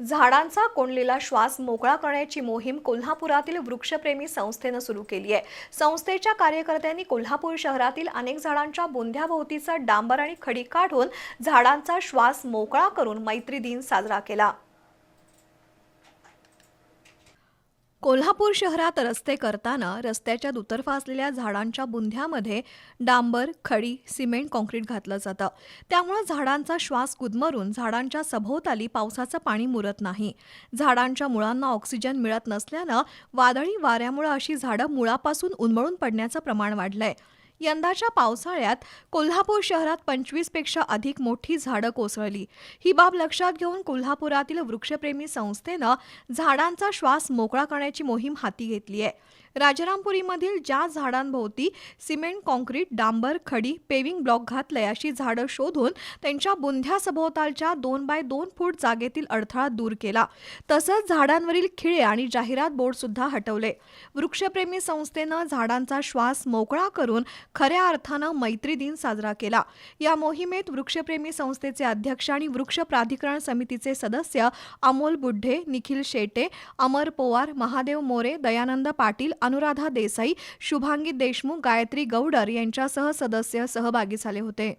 झाडांचा कोंडलेला श्वास मोकळा करण्याची मोहीम कोल्हापुरातील वृक्षप्रेमी संस्थेनं सुरू केली आहे। संस्थेच्या कार्यकर्त्यांनी कोल्हापूर शहरातील अनेक झाडांच्या बुंध्याभोवतीचा डांबर आणि खडी काढून झाडांचा श्वास मोकळा करून मैत्री दिन साजरा केला। कोल्हापूर शहरात रस्ते करताना रस्त्याच्या दुतर्फा असलेल्या झाडांच्या बुंध्यामध्ये डांबर, खडी, सिमेंट, काँक्रीट घातलं जातं। त्यामुळे झाडांचा श्वास गुदमरून झाडांच्या सभोवताली पावसाचं पाणी मुरत नाही। झाडांच्या मुळांना ऑक्सिजन मिळत नसल्यानं वादळी वाऱ्यामुळे अशी झाडं मुळापासून उन्मळून पडण्याचं प्रमाण वाढलंय। यंदाच्या पावसाळ्यात कोल्हापूर शहरात 25 पेक्षा अधिक मोठी झाडं कोसळली। ही बाब लक्षात घेऊन कोल्हापुरातील वृक्षप्रेमी संस्थेनं झाडांचा श्वास मोकळा करण्याची मोहीम हाती घेतली आहे। राजारामपुरीमधील ज्या झाडांभोवती सिमेंट, काँक्रीट, डांबर, खडी, पेविंग ब्लॉक घातलंय अशी झाडं शोधून त्यांच्या बुंध्या सभोवतालच्या 2 बाय 2 फूट जागेतील अडथळा दूर केला। तसंच झाडांवरील खिळे आणि जाहिरात बोर्ड सुद्धा हटवले। वृक्षप्रेमी संस्थेनं झाडांचा श्वास मोकळा करून खऱ्या अर्थानं मैत्री दिन साजरा केला। या मोहिमेत वृक्षप्रेमी संस्थेचे अध्यक्ष आणि वृक्ष प्राधिकरण समितीचे सदस्य अमोल बुढ्ढे, निखिल शेटे, अमर पवार, महादेव मोरे, दयानंद पाटील, अनुराधा देसाई, शुभांगी देशमुख, गायत्री गौडर यांच्यासह सदस्य सहभागी झाले होते।